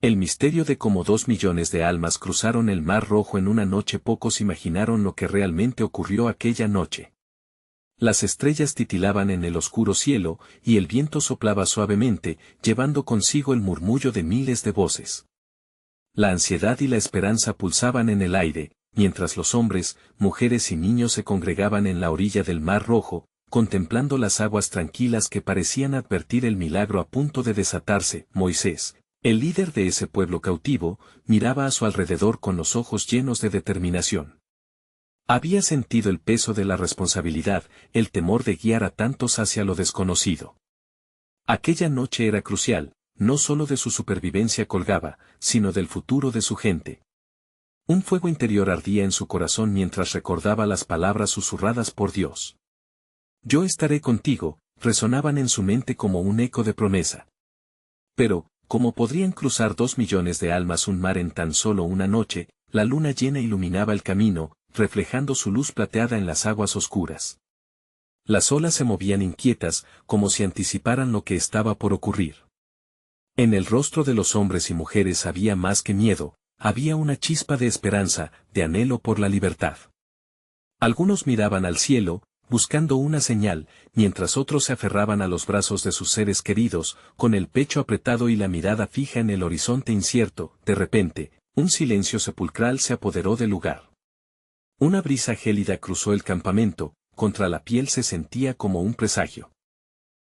El misterio de cómo 2 millones de almas cruzaron el Mar Rojo en una noche. Pocos imaginaron lo que realmente ocurrió aquella noche. Las estrellas titilaban en el oscuro cielo, y el viento soplaba suavemente, llevando consigo el murmullo de miles de voces. La ansiedad y la esperanza pulsaban en el aire, mientras los hombres, mujeres y niños se congregaban en la orilla del Mar Rojo, contemplando las aguas tranquilas que parecían advertir el milagro a punto de desatarse. Moisés, el líder de ese pueblo cautivo, miraba a su alrededor con los ojos llenos de determinación. Había sentido el peso de la responsabilidad, el temor de guiar a tantos hacia lo desconocido. Aquella noche era crucial, no solo de su supervivencia colgaba, sino del futuro de su gente. Un fuego interior ardía en su corazón mientras recordaba las palabras susurradas por Dios. Yo estaré contigo, resonaban en su mente como un eco de promesa. Pero, ¿cómo podrían cruzar 2 millones de almas un mar en tan solo una noche? La luna llena iluminaba el camino, reflejando su luz plateada en las aguas oscuras. Las olas se movían inquietas, como si anticiparan lo que estaba por ocurrir. En el rostro de los hombres y mujeres había más que miedo, había una chispa de esperanza, de anhelo por la libertad. Algunos miraban al cielo, buscando una señal, mientras otros se aferraban a los brazos de sus seres queridos, con el pecho apretado y la mirada fija en el horizonte incierto. De repente, un silencio sepulcral se apoderó del lugar. Una brisa gélida cruzó el campamento, contra la piel se sentía como un presagio.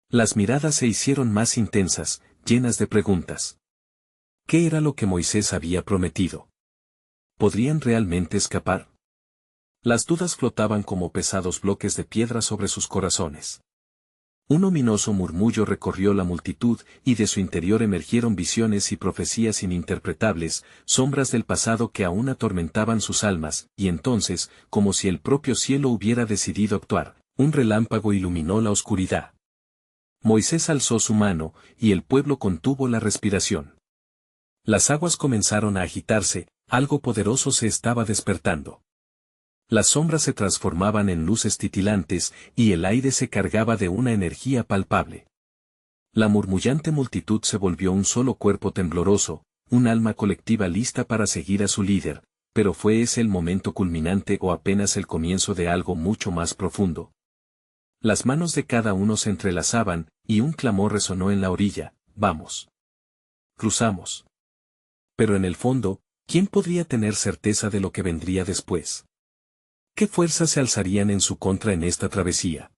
Las miradas se hicieron más intensas, llenas de preguntas. ¿Qué era lo que Moisés había prometido? ¿Podrían realmente escapar? Las dudas flotaban como pesados bloques de piedra sobre sus corazones. Un ominoso murmullo recorrió la multitud, y de su interior emergieron visiones y profecías ininterpretables, sombras del pasado que aún atormentaban sus almas, y entonces, como si el propio cielo hubiera decidido actuar, un relámpago iluminó la oscuridad. Moisés alzó su mano, y el pueblo contuvo la respiración. Las aguas comenzaron a agitarse, algo poderoso se estaba despertando. Las sombras se transformaban en luces titilantes, y el aire se cargaba de una energía palpable. La murmullante multitud se volvió un solo cuerpo tembloroso, un alma colectiva lista para seguir a su líder, pero ¿fue ese el momento culminante o apenas el comienzo de algo mucho más profundo? Las manos de cada uno se entrelazaban, y un clamor resonó en la orilla: «¡Vamos! ¡Cruzamos!». Pero en el fondo, ¿quién podría tener certeza de lo que vendría después? ¿Qué fuerzas se alzarían en su contra en esta travesía?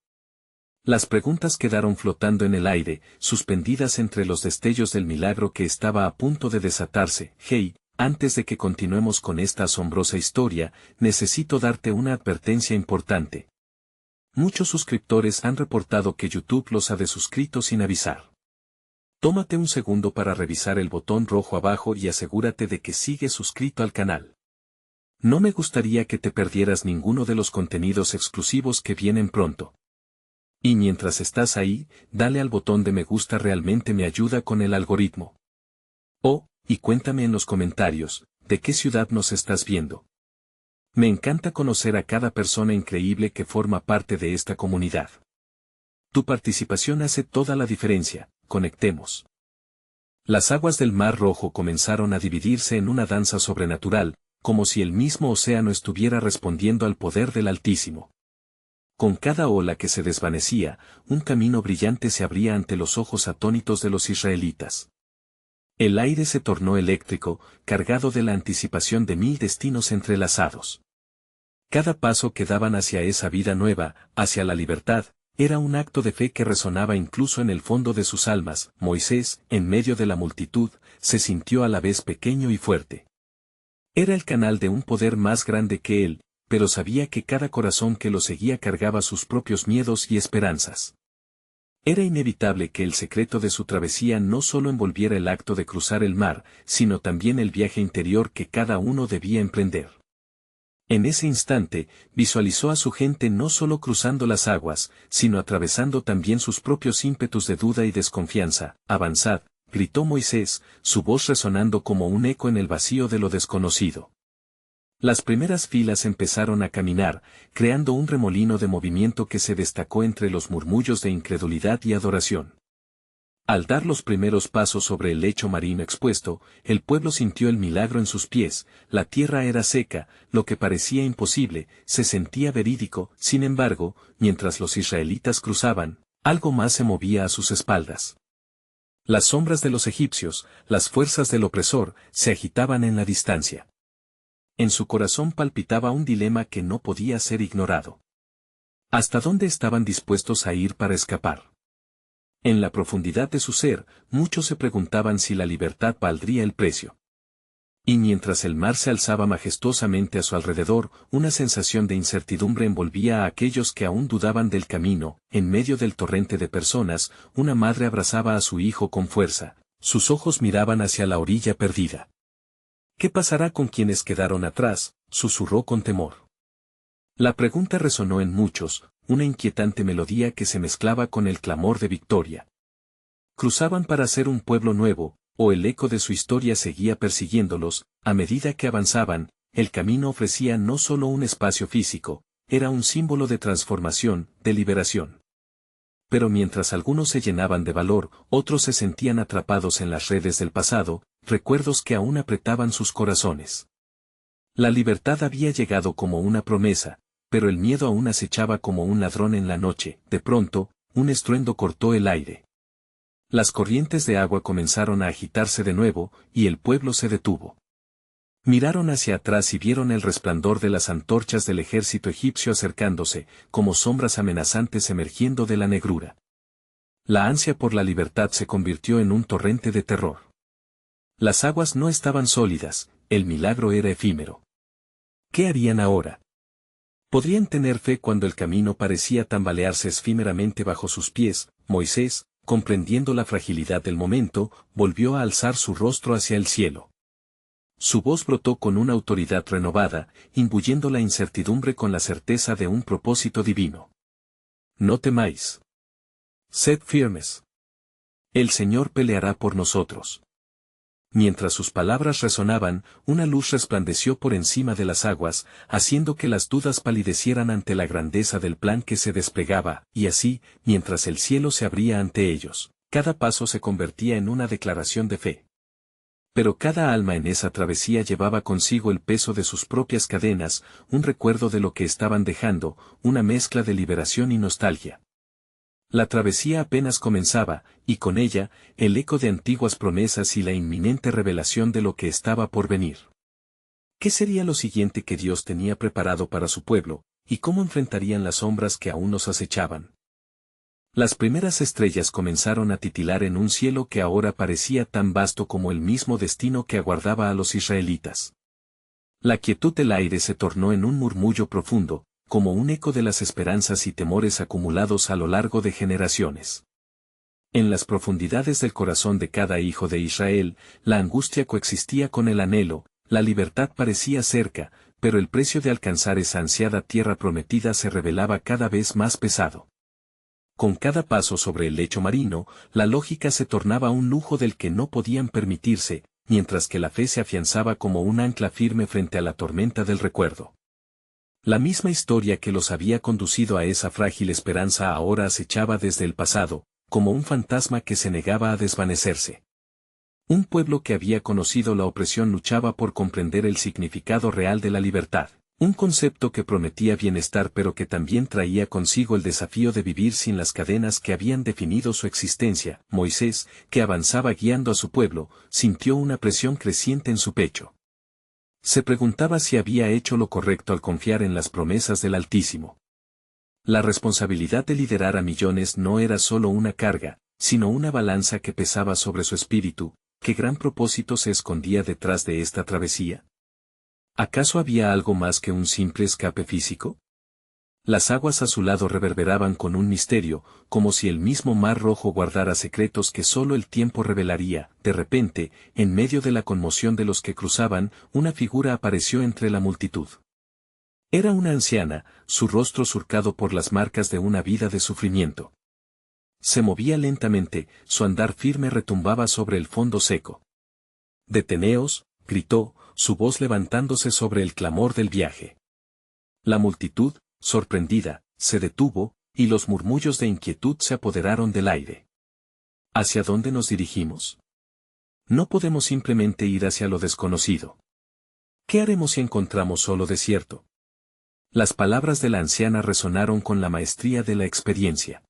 Las preguntas quedaron flotando en el aire, suspendidas entre los destellos del milagro que estaba a punto de desatarse. Hey, antes de que continuemos con esta asombrosa historia, necesito darte una advertencia importante. Muchos suscriptores han reportado que YouTube los ha desuscrito sin avisar. Tómate un segundo para revisar el botón rojo abajo y asegúrate de que sigues suscrito al canal. No me gustaría que te perdieras ninguno de los contenidos exclusivos que vienen pronto. Y mientras estás ahí, dale al botón de me gusta, realmente me ayuda con el algoritmo. Oh, y cuéntame en los comentarios, ¿de qué ciudad nos estás viendo? Me encanta conocer a cada persona increíble que forma parte de esta comunidad. Tu participación hace toda la diferencia. Conectemos. Las aguas del Mar Rojo comenzaron a dividirse en una danza sobrenatural, como si el mismo océano estuviera respondiendo al poder del Altísimo. Con cada ola que se desvanecía, un camino brillante se abría ante los ojos atónitos de los israelitas. El aire se tornó eléctrico, cargado de la anticipación de 1000 destinos entrelazados. Cada paso que daban hacia esa vida nueva, hacia la libertad, era un acto de fe que resonaba incluso en el fondo de sus almas. Moisés, en medio de la multitud, se sintió a la vez pequeño y fuerte. Era el canal de un poder más grande que él, pero sabía que cada corazón que lo seguía cargaba sus propios miedos y esperanzas. Era inevitable que el secreto de su travesía no solo envolviera el acto de cruzar el mar, sino también el viaje interior que cada uno debía emprender. En ese instante, visualizó a su gente no solo cruzando las aguas, sino atravesando también sus propios ímpetus de duda y desconfianza. «Avanzad», gritó Moisés, su voz resonando como un eco en el vacío de lo desconocido. Las primeras filas empezaron a caminar, creando un remolino de movimiento que se destacó entre los murmullos de incredulidad y adoración. Al dar los primeros pasos sobre el lecho marino expuesto, el pueblo sintió el milagro en sus pies, la tierra era seca, lo que parecía imposible, se sentía verídico, sin embargo, mientras los israelitas cruzaban, algo más se movía a sus espaldas. Las sombras de los egipcios, las fuerzas del opresor, se agitaban en la distancia. En su corazón palpitaba un dilema que no podía ser ignorado. ¿Hasta dónde estaban dispuestos a ir para escapar? En la profundidad de su ser, muchos se preguntaban si la libertad valdría el precio. Y mientras el mar se alzaba majestuosamente a su alrededor, una sensación de incertidumbre envolvía a aquellos que aún dudaban del camino. En medio del torrente de personas, una madre abrazaba a su hijo con fuerza, sus ojos miraban hacia la orilla perdida. ¿Qué pasará con quienes quedaron atrás?, susurró con temor. La pregunta resonó en muchos, una inquietante melodía que se mezclaba con el clamor de victoria. ¿Cruzaban para ser un pueblo nuevo, o el eco de su historia seguía persiguiéndolos? A medida que avanzaban, el camino ofrecía no solo un espacio físico, era un símbolo de transformación, de liberación. Pero mientras algunos se llenaban de valor, otros se sentían atrapados en las redes del pasado, recuerdos que aún apretaban sus corazones. La libertad había llegado como una promesa, pero el miedo aún acechaba como un ladrón en la noche. De pronto, un estruendo cortó el aire. Las corrientes de agua comenzaron a agitarse de nuevo, y el pueblo se detuvo. Miraron hacia atrás y vieron el resplandor de las antorchas del ejército egipcio acercándose, como sombras amenazantes emergiendo de la negrura. La ansia por la libertad se convirtió en un torrente de terror. Las aguas no estaban sólidas, el milagro era efímero. ¿Qué harían ahora? Podrían tener fe cuando el camino parecía tambalearse efímeramente bajo sus pies. Moisés, comprendiendo la fragilidad del momento, volvió a alzar su rostro hacia el cielo. Su voz brotó con una autoridad renovada, imbuyendo la incertidumbre con la certeza de un propósito divino. No temáis. Sed firmes. El Señor peleará por nosotros. Mientras sus palabras resonaban, una luz resplandeció por encima de las aguas, haciendo que las dudas palidecieran ante la grandeza del plan que se desplegaba, y así, mientras el cielo se abría ante ellos, cada paso se convertía en una declaración de fe. Pero cada alma en esa travesía llevaba consigo el peso de sus propias cadenas, un recuerdo de lo que estaban dejando, una mezcla de liberación y nostalgia. La travesía apenas comenzaba, y con ella, el eco de antiguas promesas y la inminente revelación de lo que estaba por venir. ¿Qué sería lo siguiente que Dios tenía preparado para su pueblo, y cómo enfrentarían las sombras que aún nos acechaban? Las primeras estrellas comenzaron a titilar en un cielo que ahora parecía tan vasto como el mismo destino que aguardaba a los israelitas. La quietud del aire se tornó en un murmullo profundo, como un eco de las esperanzas y temores acumulados a lo largo de generaciones. En las profundidades del corazón de cada hijo de Israel, la angustia coexistía con el anhelo, la libertad parecía cerca, pero el precio de alcanzar esa ansiada tierra prometida se revelaba cada vez más pesado. Con cada paso sobre el lecho marino, la lógica se tornaba un lujo del que no podían permitirse, mientras que la fe se afianzaba como un ancla firme frente a la tormenta del recuerdo. La misma historia que los había conducido a esa frágil esperanza ahora acechaba desde el pasado, como un fantasma que se negaba a desvanecerse. Un pueblo que había conocido la opresión luchaba por comprender el significado real de la libertad, un concepto que prometía bienestar pero que también traía consigo el desafío de vivir sin las cadenas que habían definido su existencia. Moisés, que avanzaba guiando a su pueblo, sintió una presión creciente en su pecho. Se preguntaba si había hecho lo correcto al confiar en las promesas del Altísimo. La responsabilidad de liderar a millones no era solo una carga, sino una balanza que pesaba sobre su espíritu. ¿Qué gran propósito se escondía detrás de esta travesía? ¿Acaso había algo más que un simple escape físico? Las aguas a su lado reverberaban con un misterio, como si el mismo mar rojo guardara secretos que solo el tiempo revelaría. De repente, en medio de la conmoción de los que cruzaban, una figura apareció entre la multitud. Era una anciana, su rostro surcado por las marcas de una vida de sufrimiento. Se movía lentamente, su andar firme retumbaba sobre el fondo seco. «Deteneos», gritó, su voz levantándose sobre el clamor del viaje. La multitud, sorprendida, se detuvo, y los murmullos de inquietud se apoderaron del aire. ¿Hacia dónde nos dirigimos? No podemos simplemente ir hacia lo desconocido. ¿Qué haremos si encontramos solo desierto? Las palabras de la anciana resonaron con la maestría de la experiencia.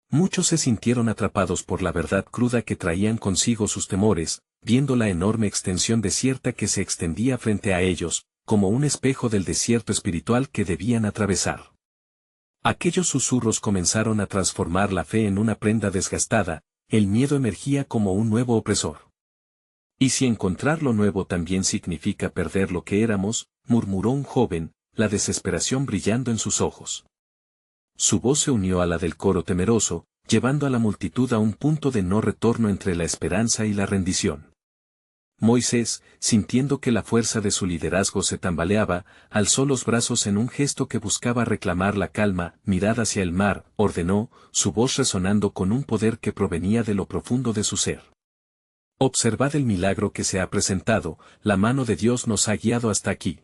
Muchos se sintieron atrapados por la verdad cruda que traían consigo sus temores, viendo la enorme extensión desierta que se extendía frente a ellos, como un espejo del desierto espiritual que debían atravesar. Aquellos susurros comenzaron a transformar la fe en una prenda desgastada, el miedo emergía como un nuevo opresor. ¿Y si encontrar lo nuevo también significa perder lo que éramos?, murmuró un joven, la desesperación brillando en sus ojos. Su voz se unió a la del coro temeroso, llevando a la multitud a un punto de no retorno entre la esperanza y la rendición. Moisés, sintiendo que la fuerza de su liderazgo se tambaleaba, alzó los brazos en un gesto que buscaba reclamar la calma, mirad hacia el mar, ordenó, su voz resonando con un poder que provenía de lo profundo de su ser. Observad el milagro que se ha presentado, la mano de Dios nos ha guiado hasta aquí.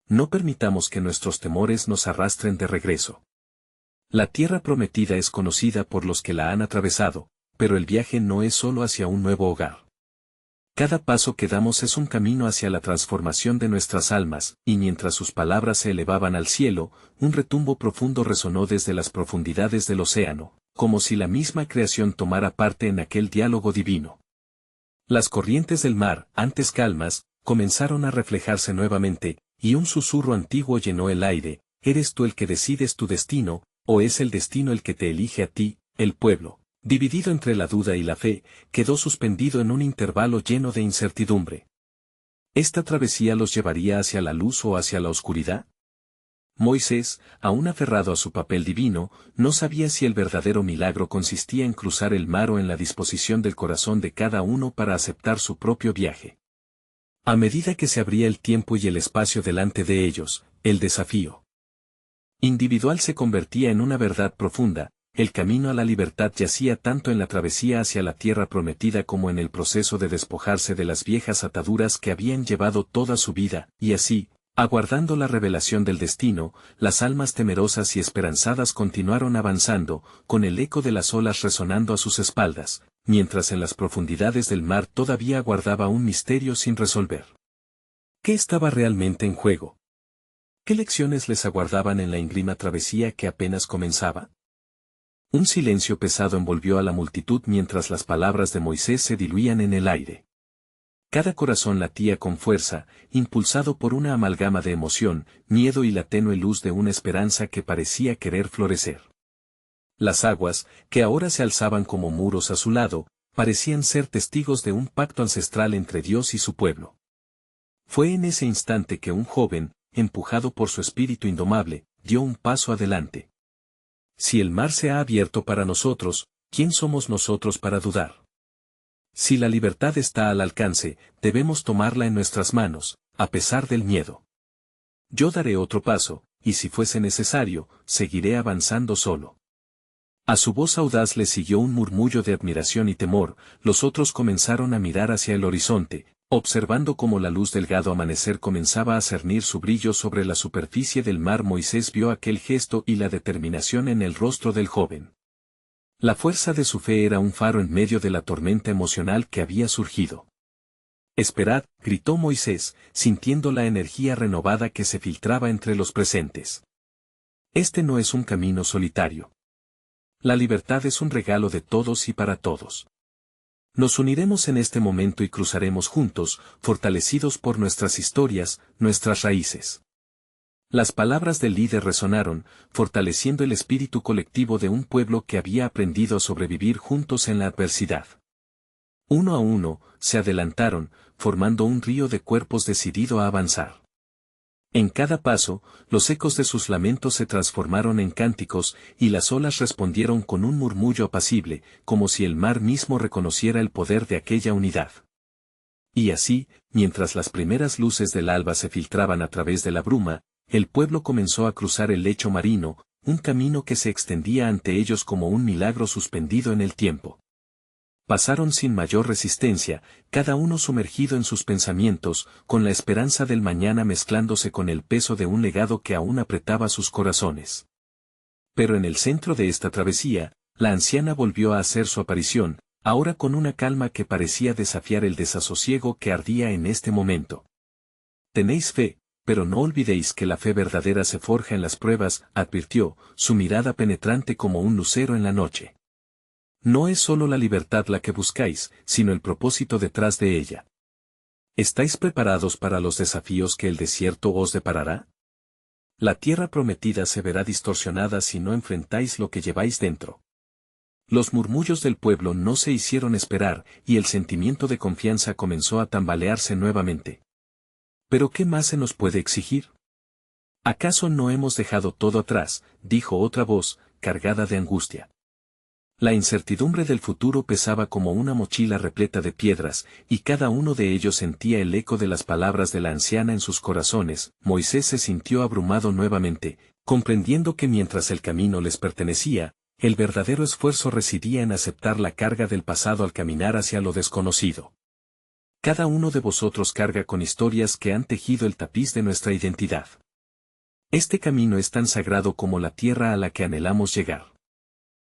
No permitamos que nuestros temores nos arrastren de regreso. La tierra prometida es conocida por los que la han atravesado, pero el viaje no es solo hacia un nuevo hogar. Cada paso que damos es un camino hacia la transformación de nuestras almas, y mientras sus palabras se elevaban al cielo, un retumbo profundo resonó desde las profundidades del océano, como si la misma creación tomara parte en aquel diálogo divino. Las corrientes del mar, antes calmas, comenzaron a reflejarse nuevamente, y un susurro antiguo llenó el aire: ¿eres tú el que decides tu destino, o es el destino el que te elige a ti? El pueblo, dividido entre la duda y la fe, quedó suspendido en un intervalo lleno de incertidumbre. ¿Esta travesía los llevaría hacia la luz o hacia la oscuridad? Moisés, aún aferrado a su papel divino, no sabía si el verdadero milagro consistía en cruzar el mar o en la disposición del corazón de cada uno para aceptar su propio viaje. A medida que se abría el tiempo y el espacio delante de ellos, el desafío individual se convertía en una verdad profunda. El camino a la libertad yacía tanto en la travesía hacia la tierra prometida como en el proceso de despojarse de las viejas ataduras que habían llevado toda su vida, y así, aguardando la revelación del destino, las almas temerosas y esperanzadas continuaron avanzando, con el eco de las olas resonando a sus espaldas, mientras en las profundidades del mar todavía aguardaba un misterio sin resolver. ¿Qué estaba realmente en juego? ¿Qué lecciones les aguardaban en la íngreme travesía que apenas comenzaba? Un silencio pesado envolvió a la multitud mientras las palabras de Moisés se diluían en el aire. Cada corazón latía con fuerza, impulsado por una amalgama de emoción, miedo y la tenue luz de una esperanza que parecía querer florecer. Las aguas, que ahora se alzaban como muros a su lado, parecían ser testigos de un pacto ancestral entre Dios y su pueblo. Fue en ese instante que un joven, empujado por su espíritu indomable, dio un paso adelante. Si el mar se ha abierto para nosotros, ¿quién somos nosotros para dudar? Si la libertad está al alcance, debemos tomarla en nuestras manos, a pesar del miedo. Yo daré otro paso, y si fuese necesario, seguiré avanzando solo. A su voz audaz le siguió un murmullo de admiración y temor. Los otros comenzaron a mirar hacia el horizonte, observando cómo la luz del gado amanecer comenzaba a cernir su brillo sobre la superficie del mar. Moisés vio aquel gesto y la determinación en el rostro del joven. La fuerza de su fe era un faro en medio de la tormenta emocional que había surgido. «Esperad», gritó Moisés, sintiendo la energía renovada que se filtraba entre los presentes. Este no es un camino solitario. La libertad es un regalo de todos y para todos. Nos uniremos en este momento y cruzaremos juntos, fortalecidos por nuestras historias, nuestras raíces. Las palabras del líder resonaron, fortaleciendo el espíritu colectivo de un pueblo que había aprendido a sobrevivir juntos en la adversidad. Uno a uno, se adelantaron, formando un río de cuerpos decidido a avanzar. En cada paso, los ecos de sus lamentos se transformaron en cánticos, y las olas respondieron con un murmullo apacible, como si el mar mismo reconociera el poder de aquella unidad. Y así, mientras las primeras luces del alba se filtraban a través de la bruma, el pueblo comenzó a cruzar el lecho marino, un camino que se extendía ante ellos como un milagro suspendido en el tiempo. Pasaron sin mayor resistencia, cada uno sumergido en sus pensamientos, con la esperanza del mañana mezclándose con el peso de un legado que aún apretaba sus corazones. Pero en el centro de esta travesía, la anciana volvió a hacer su aparición, ahora con una calma que parecía desafiar el desasosiego que ardía en este momento. Tenéis fe, pero no olvidéis que la fe verdadera se forja en las pruebas, advirtió, su mirada penetrante como un lucero en la noche. No es solo la libertad la que buscáis, sino el propósito detrás de ella. ¿Estáis preparados para los desafíos que el desierto os deparará? La tierra prometida se verá distorsionada si no enfrentáis lo que lleváis dentro. Los murmullos del pueblo no se hicieron esperar, y el sentimiento de confianza comenzó a tambalearse nuevamente. ¿Pero qué más se nos puede exigir? ¿Acaso no hemos dejado todo atrás?, dijo otra voz, cargada de angustia. La incertidumbre del futuro pesaba como una mochila repleta de piedras, y cada uno de ellos sentía el eco de las palabras de la anciana en sus corazones. Moisés se sintió abrumado nuevamente, comprendiendo que mientras el camino les pertenecía, el verdadero esfuerzo residía en aceptar la carga del pasado al caminar hacia lo desconocido. Cada uno de vosotros carga con historias que han tejido el tapiz de nuestra identidad. Este camino es tan sagrado como la tierra a la que anhelamos llegar.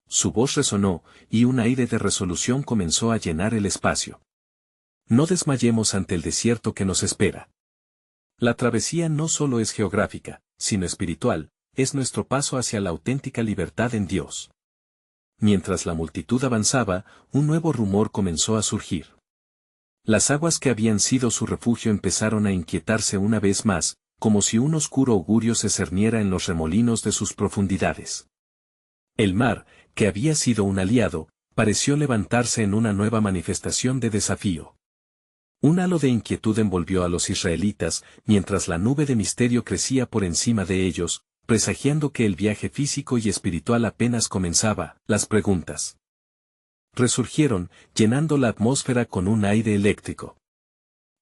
Su voz resonó, y un aire de resolución comenzó a llenar el espacio. No desmayemos ante el desierto que nos espera. La travesía no solo es geográfica, sino espiritual, es nuestro paso hacia la auténtica libertad en Dios. Mientras la multitud avanzaba, un nuevo rumor comenzó a surgir. Las aguas que habían sido su refugio empezaron a inquietarse una vez más, como si un oscuro augurio se cerniera en los remolinos de sus profundidades. El mar, que había sido un aliado, pareció levantarse en una nueva manifestación de desafío. Un halo de inquietud envolvió a los israelitas, mientras la nube de misterio crecía por encima de ellos, presagiando que el viaje físico y espiritual apenas comenzaba. Las preguntas resurgieron, llenando la atmósfera con un aire eléctrico.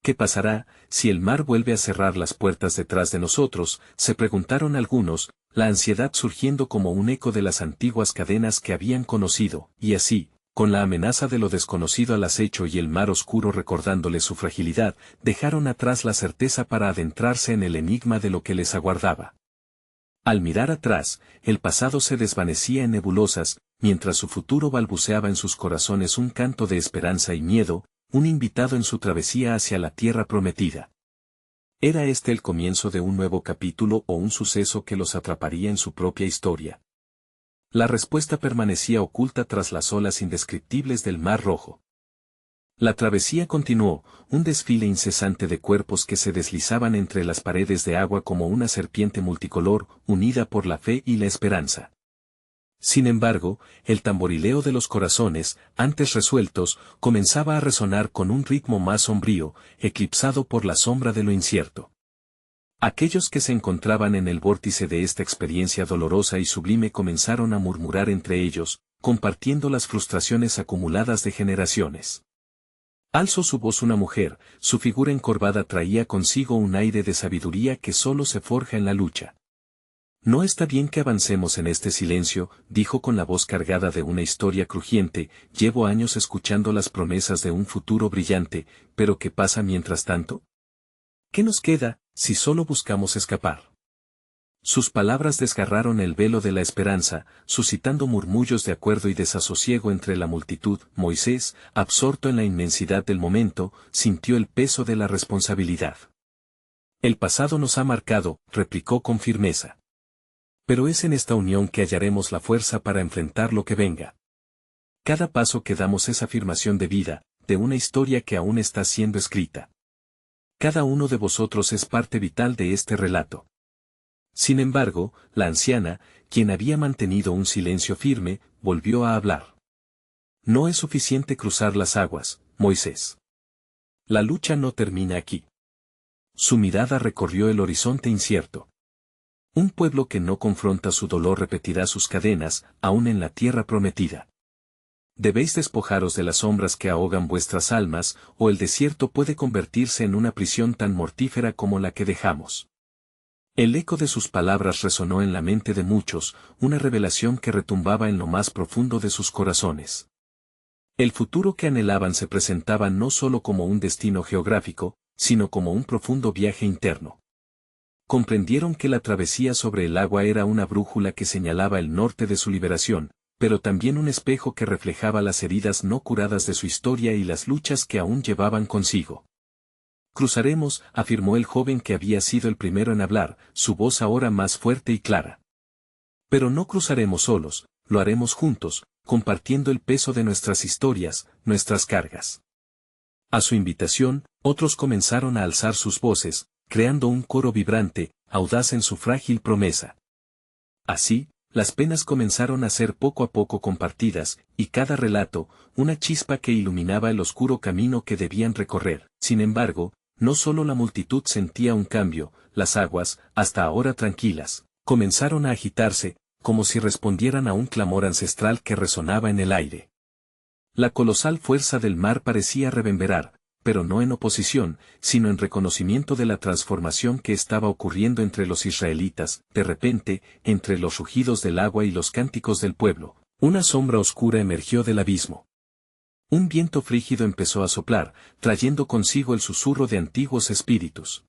¿Qué pasará si el mar vuelve a cerrar las puertas detrás de nosotros?, se preguntaron algunos, la ansiedad surgiendo como un eco de las antiguas cadenas que habían conocido, y así, con la amenaza de lo desconocido al acecho y el mar oscuro recordándole su fragilidad, dejaron atrás la certeza para adentrarse en el enigma de lo que les aguardaba. Al mirar atrás, el pasado se desvanecía en nebulosas, mientras su futuro balbuceaba en sus corazones un canto de esperanza y miedo, un invitado en su travesía hacia la tierra prometida. ¿Era este el comienzo de un nuevo capítulo o un suceso que los atraparía en su propia historia? La respuesta permanecía oculta tras las olas indescriptibles del Mar Rojo. La travesía continuó, un desfile incesante de cuerpos que se deslizaban entre las paredes de agua como una serpiente multicolor, unida por la fe y la esperanza. Sin embargo, el tamborileo de los corazones, antes resueltos, comenzaba a resonar con un ritmo más sombrío, eclipsado por la sombra de lo incierto. Aquellos que se encontraban en el vórtice de esta experiencia dolorosa y sublime comenzaron a murmurar entre ellos, compartiendo las frustraciones acumuladas de generaciones. Alzó su voz una mujer, su figura encorvada traía consigo un aire de sabiduría que solo se forja en la lucha. No está bien que avancemos en este silencio, dijo con la voz cargada de una historia crujiente, llevo años escuchando las promesas de un futuro brillante, pero ¿qué pasa mientras tanto? ¿Qué nos queda, si solo buscamos escapar? Sus palabras desgarraron el velo de la esperanza, suscitando murmullos de acuerdo y desasosiego entre la multitud. Moisés, absorto en la inmensidad del momento, sintió el peso de la responsabilidad. El pasado nos ha marcado, replicó con firmeza. Pero es en esta unión que hallaremos la fuerza para enfrentar lo que venga. Cada paso que damos es afirmación de vida, de una historia que aún está siendo escrita. Cada uno de vosotros es parte vital de este relato. Sin embargo, la anciana, quien había mantenido un silencio firme, volvió a hablar. No es suficiente cruzar las aguas, Moisés. La lucha no termina aquí. Su mirada recorrió el horizonte incierto. Un pueblo que no confronta su dolor repetirá sus cadenas, aún en la tierra prometida. Debéis despojaros de las sombras que ahogan vuestras almas, o el desierto puede convertirse en una prisión tan mortífera como la que dejamos. El eco de sus palabras resonó en la mente de muchos, una revelación que retumbaba en lo más profundo de sus corazones. El futuro que anhelaban se presentaba no solo como un destino geográfico, sino como un profundo viaje interno. Comprendieron que la travesía sobre el agua era una brújula que señalaba el norte de su liberación, pero también un espejo que reflejaba las heridas no curadas de su historia y las luchas que aún llevaban consigo. Cruzaremos, afirmó el joven que había sido el primero en hablar, su voz ahora más fuerte y clara. Pero no cruzaremos solos, lo haremos juntos, compartiendo el peso de nuestras historias, nuestras cargas. A su invitación, otros comenzaron a alzar sus voces, creando un coro vibrante, audaz en su frágil promesa. Así, las penas comenzaron a ser poco a poco compartidas, y cada relato, una chispa que iluminaba el oscuro camino que debían recorrer. Sin embargo, no solo la multitud sentía un cambio, las aguas, hasta ahora tranquilas, comenzaron a agitarse, como si respondieran a un clamor ancestral que resonaba en el aire. La colosal fuerza del mar parecía reverberar, pero no en oposición, sino en reconocimiento de la transformación que estaba ocurriendo entre los israelitas. De repente, entre los rugidos del agua y los cánticos del pueblo, una sombra oscura emergió del abismo. Un viento frígido empezó a soplar, trayendo consigo el susurro de antiguos espíritus.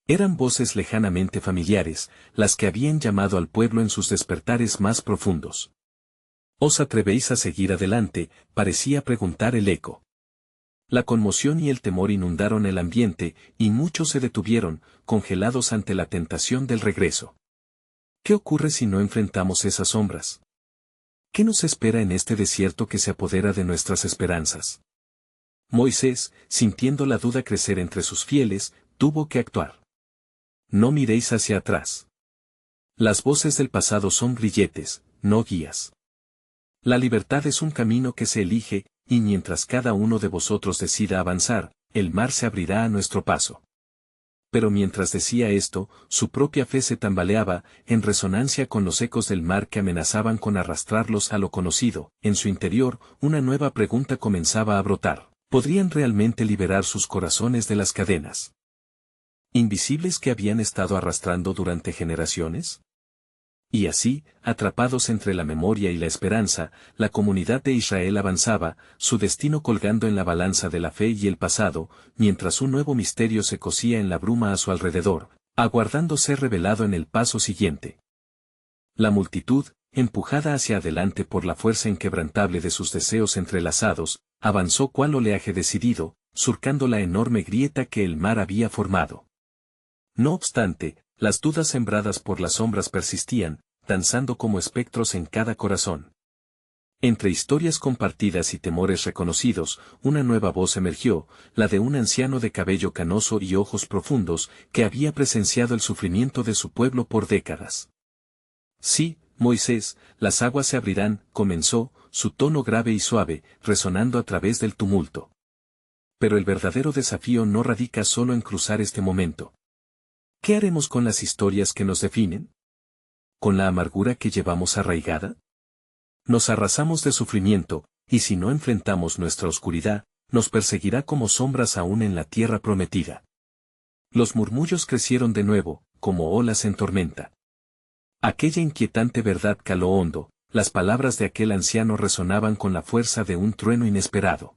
Eran voces lejanamente familiares, las que habían llamado al pueblo en sus despertares más profundos. ¿Os atrevéis a seguir adelante?, parecía preguntar el eco. La conmoción y el temor inundaron el ambiente, y muchos se detuvieron, congelados ante la tentación del regreso. ¿Qué ocurre si no enfrentamos esas sombras? ¿Qué nos espera en este desierto que se apodera de nuestras esperanzas? Moisés, sintiendo la duda crecer entre sus fieles, tuvo que actuar. No miréis hacia atrás. Las voces del pasado son grilletes, no guías. La libertad es un camino que se elige, y mientras cada uno de vosotros decida avanzar, el mar se abrirá a nuestro paso. Pero mientras decía esto, su propia fe se tambaleaba, en resonancia con los ecos del mar que amenazaban con arrastrarlos a lo conocido. En su interior, una nueva pregunta comenzaba a brotar. ¿Podrían realmente liberar sus corazones de las cadenas invisibles que habían estado arrastrando durante generaciones? Y así, atrapados entre la memoria y la esperanza, la comunidad de Israel avanzaba, su destino colgando en la balanza de la fe y el pasado, mientras un nuevo misterio se cosía en la bruma a su alrededor, aguardando ser revelado en el paso siguiente. La multitud, empujada hacia adelante por la fuerza inquebrantable de sus deseos entrelazados, avanzó cual oleaje decidido, surcando la enorme grieta que el mar había formado. No obstante, las dudas sembradas por las sombras persistían, danzando como espectros en cada corazón. Entre historias compartidas y temores reconocidos, una nueva voz emergió, la de un anciano de cabello canoso y ojos profundos, que había presenciado el sufrimiento de su pueblo por décadas. Sí, Moisés, las aguas se abrirán, comenzó, su tono grave y suave, resonando a través del tumulto. Pero el verdadero desafío no radica solo en cruzar este momento. ¿Qué haremos con las historias que nos definen? ¿Con la amargura que llevamos arraigada? Nos arrasamos de sufrimiento, y si no enfrentamos nuestra oscuridad, nos perseguirá como sombras aún en la tierra prometida. Los murmullos crecieron de nuevo, como olas en tormenta. Aquella inquietante verdad caló hondo, las palabras de aquel anciano resonaban con la fuerza de un trueno inesperado.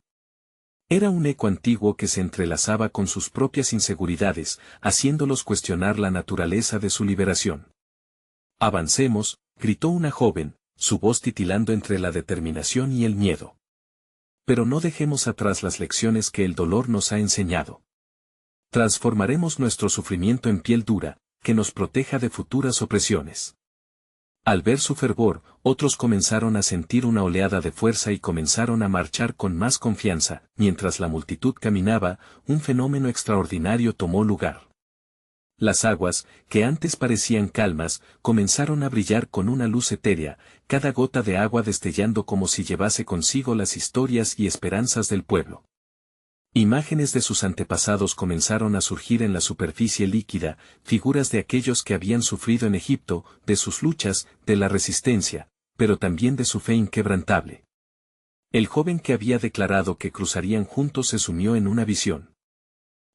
Era un eco antiguo que se entrelazaba con sus propias inseguridades, haciéndolos cuestionar la naturaleza de su liberación. Avancemos, gritó una joven, su voz titilando entre la determinación y el miedo. Pero no dejemos atrás las lecciones que el dolor nos ha enseñado. Transformaremos nuestro sufrimiento en piel dura, que nos proteja de futuras opresiones. Al ver su fervor, otros comenzaron a sentir una oleada de fuerza y comenzaron a marchar con más confianza. Mientras la multitud caminaba, un fenómeno extraordinario tomó lugar. Las aguas, que antes parecían calmas, comenzaron a brillar con una luz etérea, cada gota de agua destellando como si llevase consigo las historias y esperanzas del pueblo. Imágenes de sus antepasados comenzaron a surgir en la superficie líquida, figuras de aquellos que habían sufrido en Egipto, de sus luchas, de la resistencia, pero también de su fe inquebrantable. El joven que había declarado que cruzarían juntos se sumió en una visión.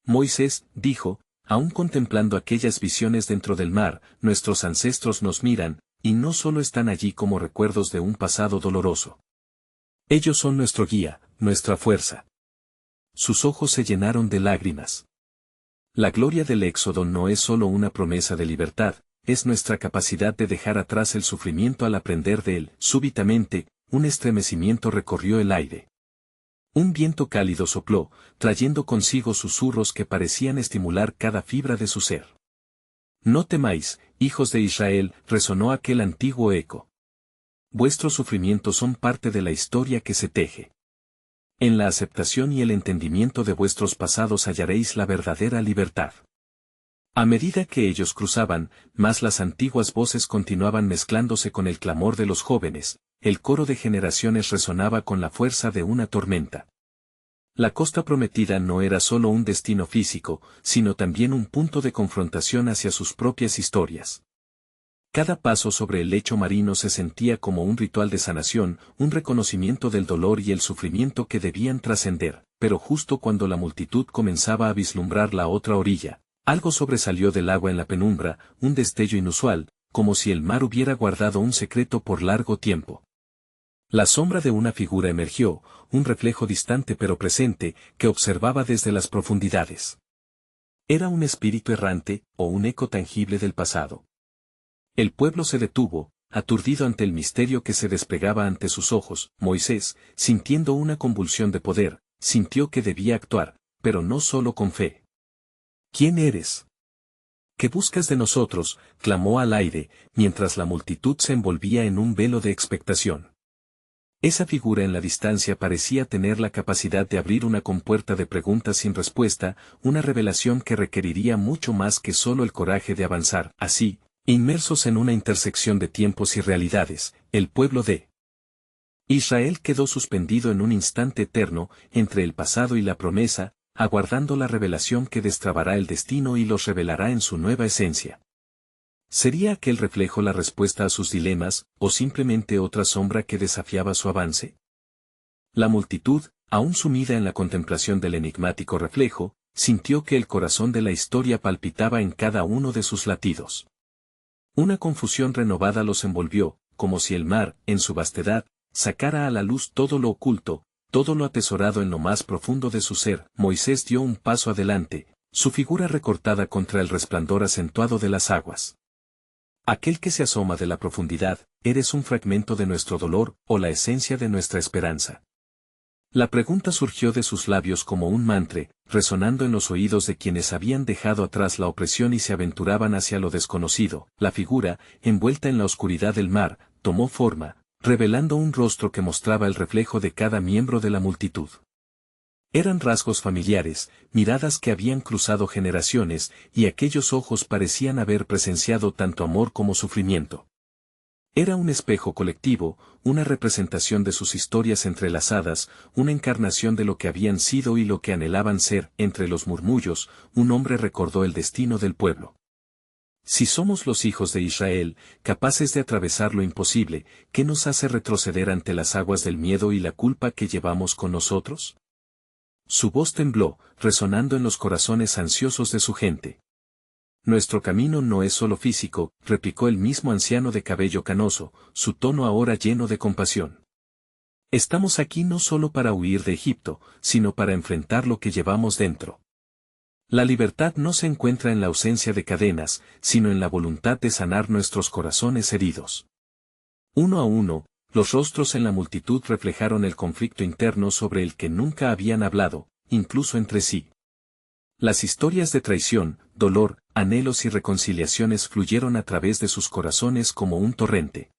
Moisés, dijo, aún contemplando aquellas visiones dentro del mar, nuestros ancestros nos miran, y no solo están allí como recuerdos de un pasado doloroso. Ellos son nuestro guía, nuestra fuerza. Sus ojos se llenaron de lágrimas. La gloria del Éxodo no es solo una promesa de libertad, es nuestra capacidad de dejar atrás el sufrimiento al aprender de él. Súbitamente, un estremecimiento recorrió el aire. Un viento cálido sopló, trayendo consigo susurros que parecían estimular cada fibra de su ser. No temáis, hijos de Israel, resonó aquel antiguo eco. Vuestros sufrimientos son parte de la historia que se teje. En la aceptación y el entendimiento de vuestros pasados hallaréis la verdadera libertad. A medida que ellos cruzaban, más las antiguas voces continuaban mezclándose con el clamor de los jóvenes, el coro de generaciones resonaba con la fuerza de una tormenta. La costa prometida no era solo un destino físico, sino también un punto de confrontación hacia sus propias historias. Cada paso sobre el lecho marino se sentía como un ritual de sanación, un reconocimiento del dolor y el sufrimiento que debían trascender, pero justo cuando la multitud comenzaba a vislumbrar la otra orilla, algo sobresalió del agua en la penumbra, un destello inusual, como si el mar hubiera guardado un secreto por largo tiempo. La sombra de una figura emergió, un reflejo distante pero presente, que observaba desde las profundidades. Era un espíritu errante, o un eco tangible del pasado. El pueblo se detuvo, aturdido ante el misterio que se desplegaba ante sus ojos. Moisés, sintiendo una convulsión de poder, sintió que debía actuar, pero no solo con fe. ¿Quién eres? ¿Qué buscas de nosotros?, clamó al aire, mientras la multitud se envolvía en un velo de expectación. Esa figura en la distancia parecía tener la capacidad de abrir una compuerta de preguntas sin respuesta, una revelación que requeriría mucho más que solo el coraje de avanzar. Así, inmersos en una intersección de tiempos y realidades, el pueblo de Israel quedó suspendido en un instante eterno, entre el pasado y la promesa, aguardando la revelación que destrabará el destino y los revelará en su nueva esencia. ¿Sería aquel reflejo la respuesta a sus dilemas, o simplemente otra sombra que desafiaba su avance? La multitud, aún sumida en la contemplación del enigmático reflejo, sintió que el corazón de la historia palpitaba en cada uno de sus latidos. Una confusión renovada los envolvió, como si el mar, en su vastedad, sacara a la luz todo lo oculto, todo lo atesorado en lo más profundo de su ser. Moisés dio un paso adelante, su figura recortada contra el resplandor acentuado de las aguas. Aquel que se asoma de la profundidad, ¿eres un fragmento de nuestro dolor, o la esencia de nuestra esperanza? La pregunta surgió de sus labios como un mantra, resonando en los oídos de quienes habían dejado atrás la opresión y se aventuraban hacia lo desconocido. La figura, envuelta en la oscuridad del mar, tomó forma, revelando un rostro que mostraba el reflejo de cada miembro de la multitud. Eran rasgos familiares, miradas que habían cruzado generaciones, y aquellos ojos parecían haber presenciado tanto amor como sufrimiento. Era un espejo colectivo, una representación de sus historias entrelazadas, una encarnación de lo que habían sido y lo que anhelaban ser. Entre los murmullos, un hombre recordó el destino del pueblo. Si somos los hijos de Israel, capaces de atravesar lo imposible, ¿qué nos hace retroceder ante las aguas del miedo y la culpa que llevamos con nosotros? Su voz tembló, resonando en los corazones ansiosos de su gente. Nuestro camino no es solo físico, replicó el mismo anciano de cabello canoso, su tono ahora lleno de compasión. Estamos aquí no solo para huir de Egipto, sino para enfrentar lo que llevamos dentro. La libertad no se encuentra en la ausencia de cadenas, sino en la voluntad de sanar nuestros corazones heridos. Uno a uno, los rostros en la multitud reflejaron el conflicto interno sobre el que nunca habían hablado, incluso entre sí. Las historias de traición, dolor, anhelos y reconciliaciones fluyeron a través de sus corazones como un torrente.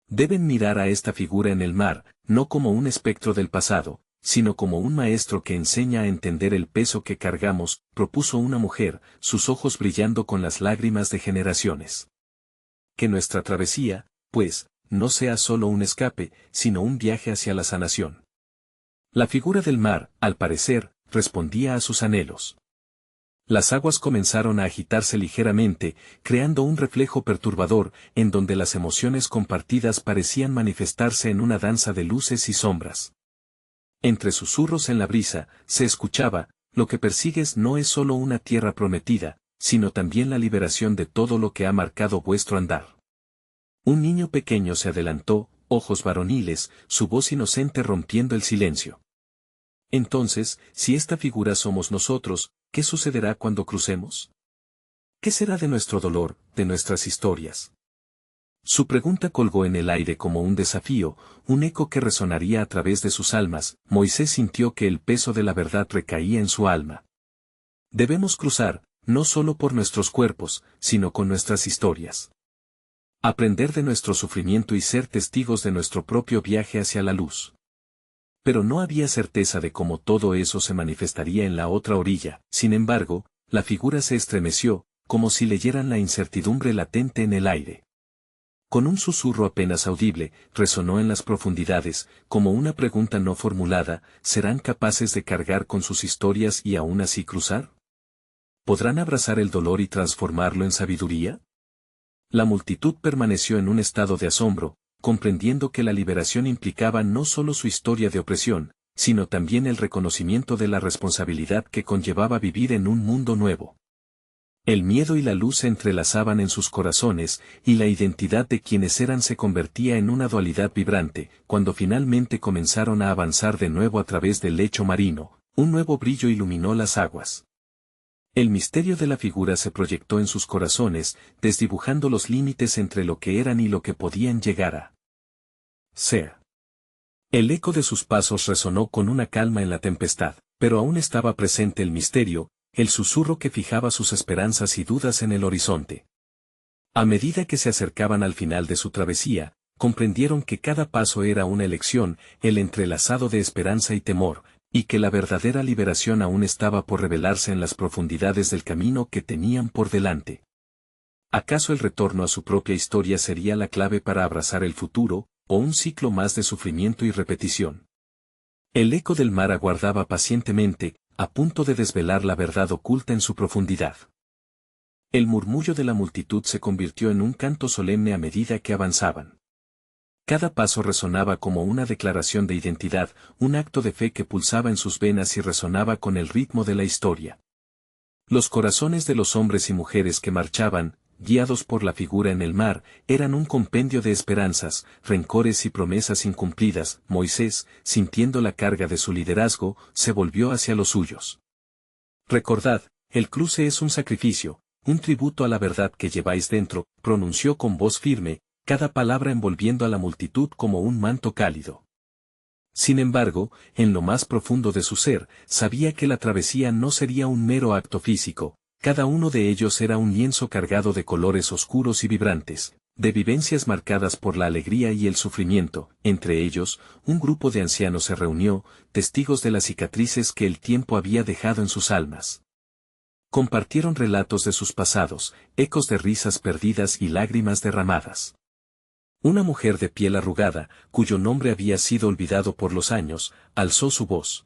Deben mirar a esta figura en el mar, no como un espectro del pasado, sino como un maestro que enseña a entender el peso que cargamos, propuso una mujer, sus ojos brillando con las lágrimas de generaciones. Que nuestra travesía, pues, no sea solo un escape, sino un viaje hacia la sanación. La figura del mar, al parecer, respondía a sus anhelos. Las aguas comenzaron a agitarse ligeramente, creando un reflejo perturbador, en donde las emociones compartidas parecían manifestarse en una danza de luces y sombras. Entre susurros en la brisa, se escuchaba, lo que persigues no es solo una tierra prometida, sino también la liberación de todo lo que ha marcado vuestro andar. Un niño pequeño se adelantó, ojos varoniles, su voz inocente rompiendo el silencio. Entonces, si esta figura somos nosotros, ¿qué sucederá cuando crucemos? ¿Qué será de nuestro dolor, de nuestras historias? Su pregunta colgó en el aire como un desafío, un eco que resonaría a través de sus almas. Moisés sintió que el peso de la verdad recaía en su alma. Debemos cruzar, no solo por nuestros cuerpos, sino con nuestras historias. Aprender de nuestro sufrimiento y ser testigos de nuestro propio viaje hacia la luz. Pero no había certeza de cómo todo eso se manifestaría en la otra orilla. Sin embargo, la figura se estremeció, como si leyeran la incertidumbre latente en el aire. Con un susurro apenas audible, resonó en las profundidades, como una pregunta no formulada: ¿serán capaces de cargar con sus historias y aún así cruzar? ¿Podrán abrazar el dolor y transformarlo en sabiduría? La multitud permaneció en un estado de asombro, comprendiendo que la liberación implicaba no solo su historia de opresión, sino también el reconocimiento de la responsabilidad que conllevaba vivir en un mundo nuevo. El miedo y la luz se entrelazaban en sus corazones, y la identidad de quienes eran se convertía en una dualidad vibrante. Cuando finalmente comenzaron a avanzar de nuevo a través del lecho marino, un nuevo brillo iluminó las aguas. El misterio de la figura se proyectó en sus corazones, desdibujando los límites entre lo que eran y lo que podían llegar a ser. El eco de sus pasos resonó con una calma en la tempestad, pero aún estaba presente el misterio, el susurro que fijaba sus esperanzas y dudas en el horizonte. A medida que se acercaban al final de su travesía, comprendieron que cada paso era una elección, el entrelazado de esperanza y temor, y que la verdadera liberación aún estaba por revelarse en las profundidades del camino que tenían por delante. ¿Acaso el retorno a su propia historia sería la clave para abrazar el futuro, o un ciclo más de sufrimiento y repetición? El eco del mar aguardaba pacientemente, a punto de desvelar la verdad oculta en su profundidad. El murmullo de la multitud se convirtió en un canto solemne a medida que avanzaban. Cada paso resonaba como una declaración de identidad, un acto de fe que pulsaba en sus venas y resonaba con el ritmo de la historia. Los corazones de los hombres y mujeres que marchaban, guiados por la figura en el mar, eran un compendio de esperanzas, rencores y promesas incumplidas. Moisés, sintiendo la carga de su liderazgo, se volvió hacia los suyos. Recordad, el cruce es un sacrificio, un tributo a la verdad que lleváis dentro, pronunció con voz firme, cada palabra envolviendo a la multitud como un manto cálido. Sin embargo, en lo más profundo de su ser, sabía que la travesía no sería un mero acto físico. Cada uno de ellos era un lienzo cargado de colores oscuros y vibrantes, de vivencias marcadas por la alegría y el sufrimiento. Entre ellos, un grupo de ancianos se reunió, testigos de las cicatrices que el tiempo había dejado en sus almas. Compartieron relatos de sus pasados, ecos de risas perdidas y lágrimas derramadas. Una mujer de piel arrugada, cuyo nombre había sido olvidado por los años, alzó su voz.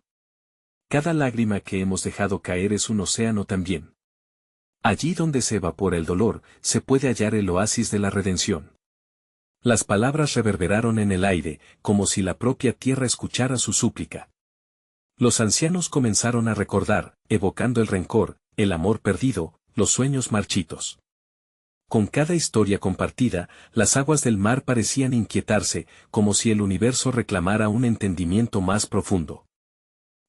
Cada lágrima que hemos dejado caer es un océano también. Allí donde se evapora el dolor, se puede hallar el oasis de la redención. Las palabras reverberaron en el aire, como si la propia tierra escuchara su súplica. Los ancianos comenzaron a recordar, evocando el rencor, el amor perdido, los sueños marchitos. Con cada historia compartida, las aguas del mar parecían inquietarse, como si el universo reclamara un entendimiento más profundo.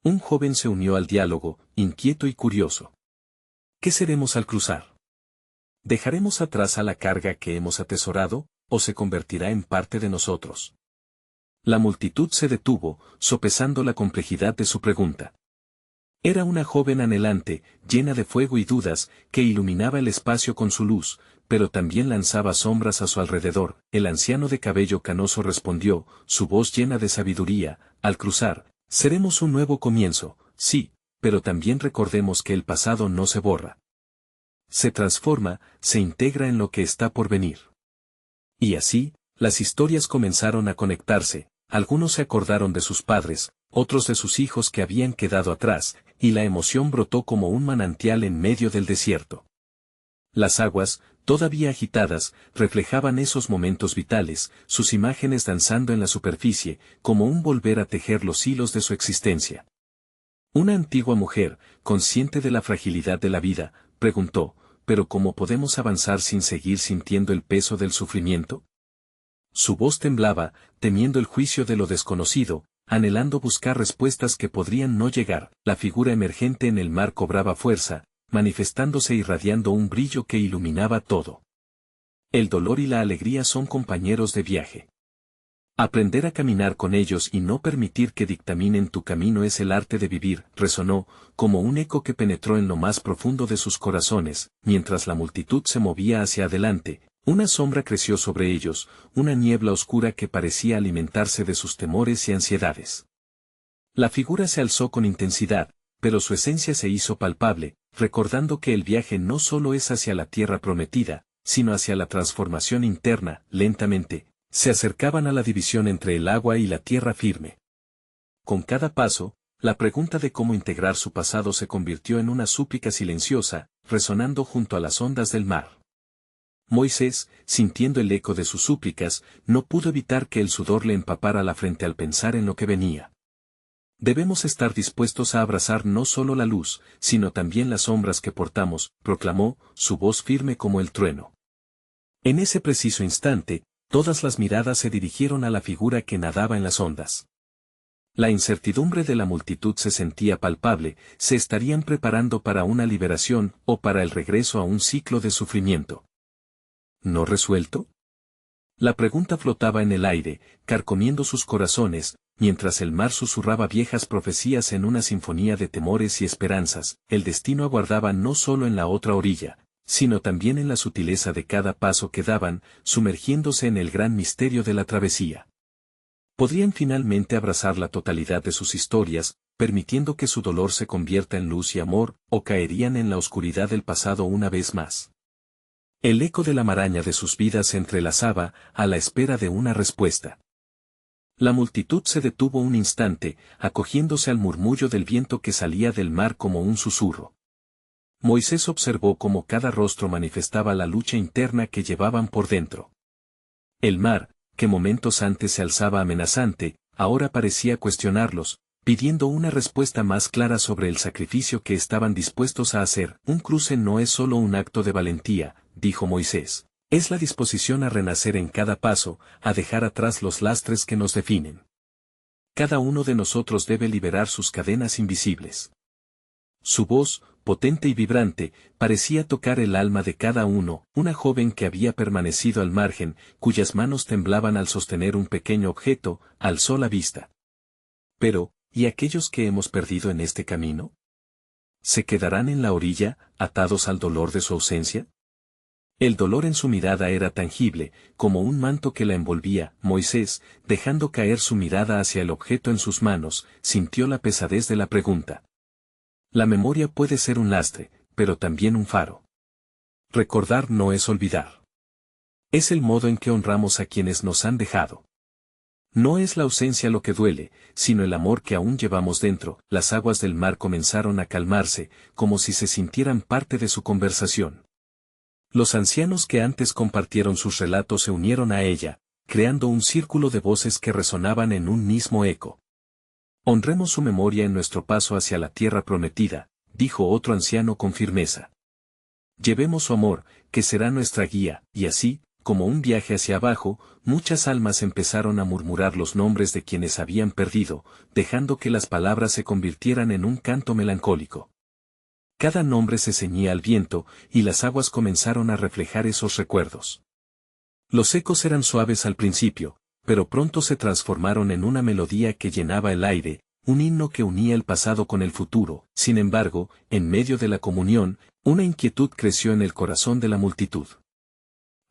Un joven se unió al diálogo, inquieto y curioso. ¿Qué seremos al cruzar? ¿Dejaremos atrás a la carga que hemos atesorado, o se convertirá en parte de nosotros? La multitud se detuvo, sopesando la complejidad de su pregunta. Era una joven anhelante, llena de fuego y dudas, que iluminaba el espacio con su luz, pero también lanzaba sombras a su alrededor. El anciano de cabello canoso respondió, su voz llena de sabiduría: al cruzar, seremos un nuevo comienzo, sí, pero también recordemos que el pasado no se borra. Se transforma, se integra en lo que está por venir. Y así, las historias comenzaron a conectarse, algunos se acordaron de sus padres, otros de sus hijos que habían quedado atrás, y la emoción brotó como un manantial en medio del desierto. Las aguas, todavía agitadas, reflejaban esos momentos vitales, sus imágenes danzando en la superficie, como un volver a tejer los hilos de su existencia. Una antigua mujer, consciente de la fragilidad de la vida, preguntó, ¿pero cómo podemos avanzar sin seguir sintiendo el peso del sufrimiento? Su voz temblaba, temiendo el juicio de lo desconocido, anhelando buscar respuestas que podrían no llegar. La figura emergente en el mar cobraba fuerza, manifestándose irradiando un brillo que iluminaba todo. El dolor y la alegría son compañeros de viaje. Aprender a caminar con ellos y no permitir que dictaminen tu camino es el arte de vivir, resonó, como un eco que penetró en lo más profundo de sus corazones, mientras la multitud se movía hacia adelante. Una sombra creció sobre ellos, una niebla oscura que parecía alimentarse de sus temores y ansiedades. La figura se alzó con intensidad, pero su esencia se hizo palpable, recordando que el viaje no solo es hacia la tierra prometida, sino hacia la transformación interna. Lentamente, se acercaban a la división entre el agua y la tierra firme. Con cada paso, la pregunta de cómo integrar su pasado se convirtió en una súplica silenciosa, resonando junto a las ondas del mar. Moisés, sintiendo el eco de sus súplicas, no pudo evitar que el sudor le empapara la frente al pensar en lo que venía. Debemos estar dispuestos a abrazar no solo la luz, sino también las sombras que portamos, proclamó, su voz firme como el trueno. En ese preciso instante, todas las miradas se dirigieron a la figura que nadaba en las ondas. La incertidumbre de la multitud se sentía palpable, se estarían preparando para una liberación o para el regreso a un ciclo de sufrimiento. ¿No resuelto? La pregunta flotaba en el aire, carcomiendo sus corazones, mientras el mar susurraba viejas profecías en una sinfonía de temores y esperanzas. El destino aguardaba no solo en la otra orilla, sino también en la sutileza de cada paso que daban, sumergiéndose en el gran misterio de la travesía. Podrían finalmente abrazar la totalidad de sus historias, permitiendo que su dolor se convierta en luz y amor, o caerían en la oscuridad del pasado una vez más. El eco de la maraña de sus vidas se entrelazaba, a la espera de una respuesta. La multitud se detuvo un instante, acogiéndose al murmullo del viento que salía del mar como un susurro. Moisés observó cómo cada rostro manifestaba la lucha interna que llevaban por dentro. El mar, que momentos antes se alzaba amenazante, ahora parecía cuestionarlos, pidiendo una respuesta más clara sobre el sacrificio que estaban dispuestos a hacer. Un cruce no es solo un acto de valentía, dijo Moisés, es la disposición a renacer en cada paso, a dejar atrás los lastres que nos definen. Cada uno de nosotros debe liberar sus cadenas invisibles. Su voz, potente y vibrante, parecía tocar el alma de cada uno. Una joven que había permanecido al margen, cuyas manos temblaban al sostener un pequeño objeto, alzó la vista. Pero, ¿y aquellos que hemos perdido en este camino? ¿Se quedarán en la orilla, atados al dolor de su ausencia? El dolor en su mirada era tangible, como un manto que la envolvía. Moisés, dejando caer su mirada hacia el objeto en sus manos, sintió la pesadez de la pregunta. La memoria puede ser un lastre, pero también un faro. Recordar no es olvidar. Es el modo en que honramos a quienes nos han dejado. No es la ausencia lo que duele, sino el amor que aún llevamos dentro. Las aguas del mar comenzaron a calmarse, como si se sintieran parte de su conversación. Los ancianos que antes compartieron sus relatos se unieron a ella, creando un círculo de voces que resonaban en un mismo eco. Honremos su memoria en nuestro paso hacia la tierra prometida, dijo otro anciano con firmeza. Llevemos su amor, que será nuestra guía, y así, como un viaje hacia abajo, muchas almas empezaron a murmurar los nombres de quienes habían perdido, dejando que las palabras se convirtieran en un canto melancólico. Cada nombre se ceñía al viento, y las aguas comenzaron a reflejar esos recuerdos. Los ecos eran suaves al principio, pero pronto se transformaron en una melodía que llenaba el aire, un himno que unía el pasado con el futuro. Sin embargo, en medio de la comunión, una inquietud creció en el corazón de la multitud.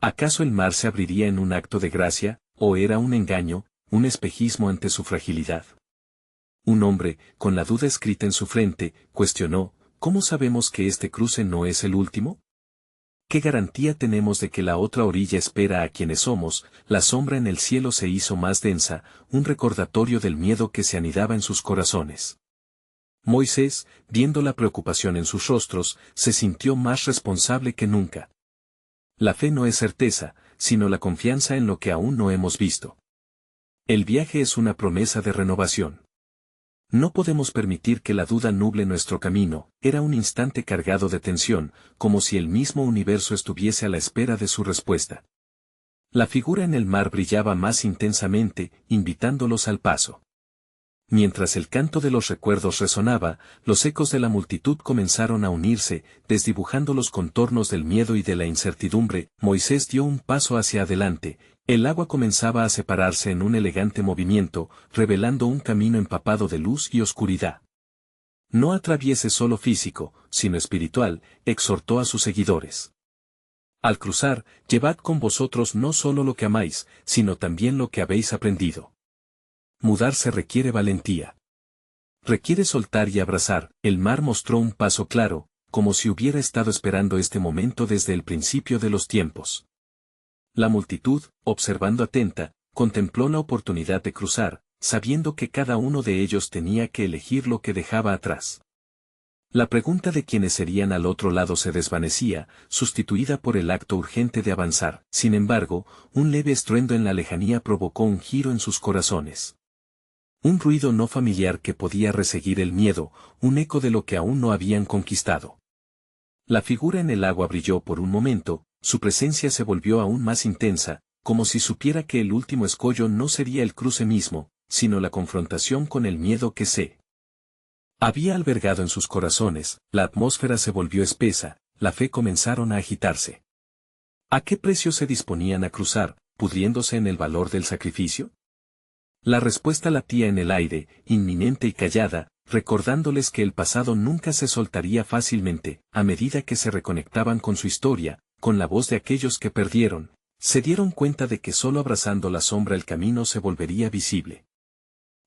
¿Acaso el mar se abriría en un acto de gracia, o era un engaño, un espejismo ante su fragilidad? Un hombre, con la duda escrita en su frente, cuestionó, ¿cómo sabemos que este cruce no es el último? ¿Qué garantía tenemos de que la otra orilla espera a quienes somos? La sombra en el cielo se hizo más densa, un recordatorio del miedo que se anidaba en sus corazones. Moisés, viendo la preocupación en sus rostros, se sintió más responsable que nunca. La fe no es certeza, sino la confianza en lo que aún no hemos visto. El viaje es una promesa de renovación. No podemos permitir que la duda nuble nuestro camino. Era un instante cargado de tensión, como si el mismo universo estuviese a la espera de su respuesta. La figura en el mar brillaba más intensamente, invitándolos al paso. Mientras el canto de los recuerdos resonaba, los ecos de la multitud comenzaron a unirse, desdibujando los contornos del miedo y de la incertidumbre. Moisés dio un paso hacia adelante, el agua comenzaba a separarse en un elegante movimiento, revelando un camino empapado de luz y oscuridad. No atraviese solo físico, sino espiritual, exhortó a sus seguidores. Al cruzar, llevad con vosotros no solo lo que amáis, sino también lo que habéis aprendido. Mudarse requiere valentía. Requiere soltar y abrazar. El mar mostró un paso claro, como si hubiera estado esperando este momento desde el principio de los tiempos. La multitud, observando atenta, contempló la oportunidad de cruzar, sabiendo que cada uno de ellos tenía que elegir lo que dejaba atrás. La pregunta de quiénes serían al otro lado se desvanecía, sustituida por el acto urgente de avanzar. Sin embargo, un leve estruendo en la lejanía provocó un giro en sus corazones. Un ruido no familiar que podía reseguir el miedo, un eco de lo que aún no habían conquistado. La figura en el agua brilló por un momento, su presencia se volvió aún más intensa, como si supiera que el último escollo no sería el cruce mismo, sino la confrontación con el miedo que se había albergado en sus corazones. La atmósfera se volvió espesa, la fe comenzaron a agitarse. ¿A qué precio se disponían a cruzar, pudriéndose en el valor del sacrificio? La respuesta latía en el aire, inminente y callada, recordándoles que el pasado nunca se soltaría fácilmente. A medida que se reconectaban con su historia, con la voz de aquellos que perdieron, se dieron cuenta de que solo abrazando la sombra el camino se volvería visible.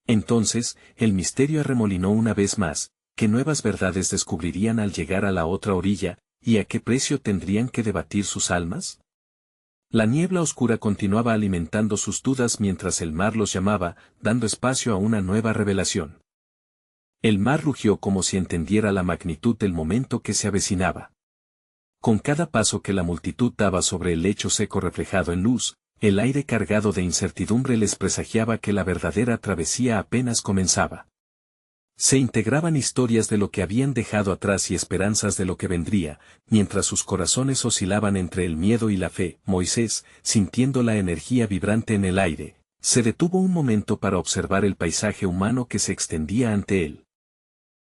Entonces, el misterio arremolinó una vez más, ¿qué nuevas verdades descubrirían al llegar a la otra orilla, y a qué precio tendrían que debatir sus almas? La niebla oscura continuaba alimentando sus dudas mientras el mar los llamaba, dando espacio a una nueva revelación. El mar rugió como si entendiera la magnitud del momento que se avecinaba. Con cada paso que la multitud daba sobre el lecho seco reflejado en luz, el aire cargado de incertidumbre les presagiaba que la verdadera travesía apenas comenzaba. Se integraban historias de lo que habían dejado atrás y esperanzas de lo que vendría, mientras sus corazones oscilaban entre el miedo y la fe. Moisés, sintiendo la energía vibrante en el aire, se detuvo un momento para observar el paisaje humano que se extendía ante él.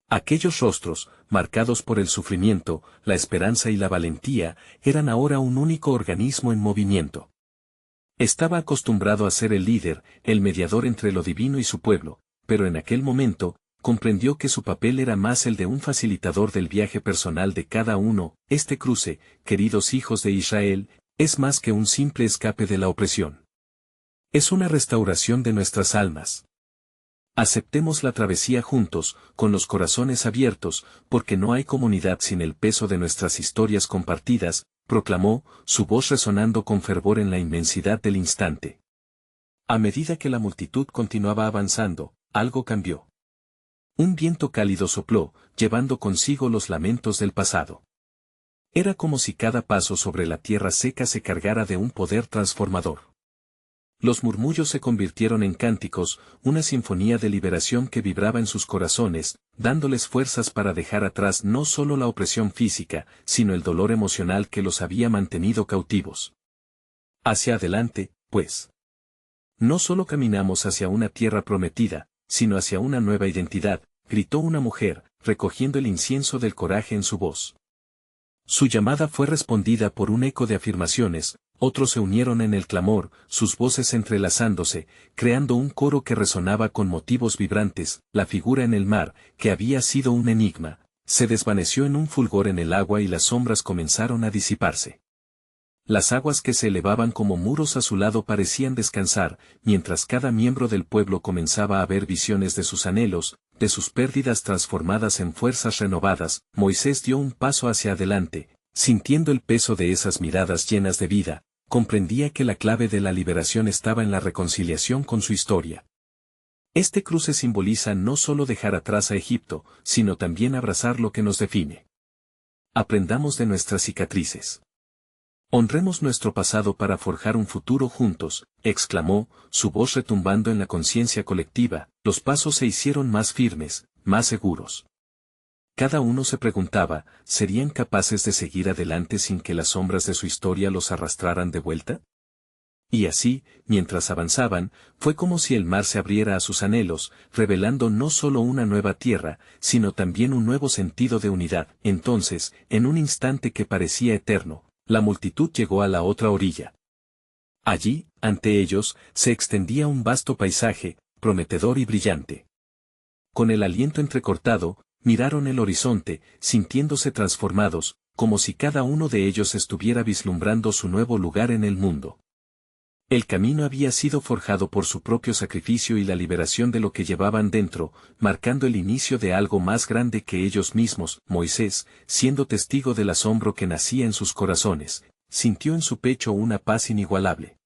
Aquellos rostros, marcados por el sufrimiento, la esperanza y la valentía, eran ahora un único organismo en movimiento. Estaba acostumbrado a ser el líder, el mediador entre lo divino y su pueblo, pero en aquel momento, comprendió que su papel era más el de un facilitador del viaje personal de cada uno. Este cruce, queridos hijos de Israel, es más que un simple escape de la opresión. Es una restauración de nuestras almas. Aceptemos la travesía juntos, con los corazones abiertos, porque no hay comunidad sin el peso de nuestras historias compartidas, proclamó, su voz resonando con fervor en la inmensidad del instante. A medida que la multitud continuaba avanzando, algo cambió. Un viento cálido sopló, llevando consigo los lamentos del pasado. Era como si cada paso sobre la tierra seca se cargara de un poder transformador. Los murmullos se convirtieron en cánticos, una sinfonía de liberación que vibraba en sus corazones, dándoles fuerzas para dejar atrás no solo la opresión física, sino el dolor emocional que los había mantenido cautivos. Hacia adelante, pues. No solo caminamos hacia una tierra prometida, sino hacia una nueva identidad, gritó una mujer, recogiendo el incienso del coraje en su voz. Su llamada fue respondida por un eco de afirmaciones, otros se unieron en el clamor, sus voces entrelazándose, creando un coro que resonaba con motivos vibrantes. La figura en el mar, que había sido un enigma, se desvaneció en un fulgor en el agua y las sombras comenzaron a disiparse. Las aguas que se elevaban como muros a su lado parecían descansar, mientras cada miembro del pueblo comenzaba a ver visiones de sus anhelos, de sus pérdidas transformadas en fuerzas renovadas. Moisés dio un paso hacia adelante, sintiendo el peso de esas miradas llenas de vida, comprendía que la clave de la liberación estaba en la reconciliación con su historia. Este cruce simboliza no solo dejar atrás a Egipto, sino también abrazar lo que nos define. Aprendamos de nuestras cicatrices. Honremos nuestro pasado para forjar un futuro juntos, exclamó, su voz retumbando en la conciencia colectiva. Los pasos se hicieron más firmes, más seguros. Cada uno se preguntaba, ¿serían capaces de seguir adelante sin que las sombras de su historia los arrastraran de vuelta? Y así, mientras avanzaban, fue como si el mar se abriera a sus anhelos, revelando no solo una nueva tierra, sino también un nuevo sentido de unidad. Entonces, en un instante que parecía eterno, la multitud llegó a la otra orilla. Allí, ante ellos, se extendía un vasto paisaje, prometedor y brillante. Con el aliento entrecortado, miraron el horizonte, sintiéndose transformados, como si cada uno de ellos estuviera vislumbrando su nuevo lugar en el mundo. El camino había sido forjado por su propio sacrificio y la liberación de lo que llevaban dentro, marcando el inicio de algo más grande que ellos mismos. Moisés, siendo testigo del asombro que nacía en sus corazones, sintió en su pecho una paz inigualable.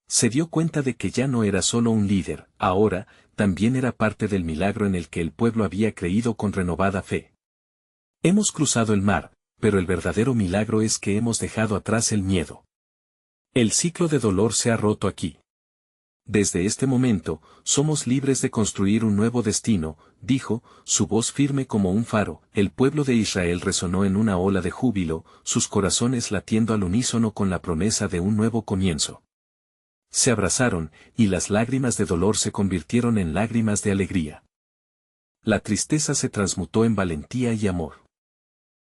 Se dio cuenta de que ya no era solo un líder, ahora, también era parte del milagro en el que el pueblo había creído con renovada fe. Hemos cruzado el mar, pero el verdadero milagro es que hemos dejado atrás el miedo. El ciclo de dolor se ha roto aquí. Desde este momento, somos libres de construir un nuevo destino, dijo, su voz firme como un faro. El pueblo de Israel resonó en una ola de júbilo, sus corazones latiendo al unísono con la promesa de un nuevo comienzo. Se abrazaron, y las lágrimas de dolor se convirtieron en lágrimas de alegría. La tristeza se transmutó en valentía y amor.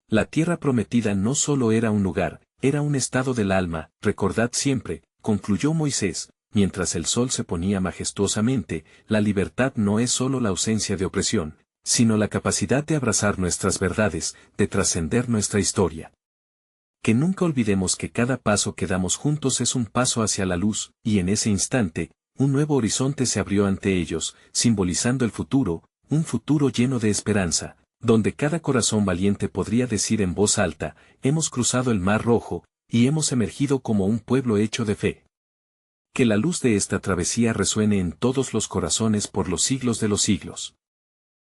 La tierra prometida no solo era un lugar, era un estado del alma. Recordad siempre, concluyó Moisés, mientras el sol se ponía majestuosamente, la libertad no es solo la ausencia de opresión, sino la capacidad de abrazar nuestras verdades, de trascender nuestra historia. Que nunca olvidemos que cada paso que damos juntos es un paso hacia la luz, y en ese instante, un nuevo horizonte se abrió ante ellos, simbolizando el futuro, un futuro lleno de esperanza, donde cada corazón valiente podría decir en voz alta, hemos cruzado el Mar Rojo, y hemos emergido como un pueblo hecho de fe. Que la luz de esta travesía resuene en todos los corazones por los siglos de los siglos.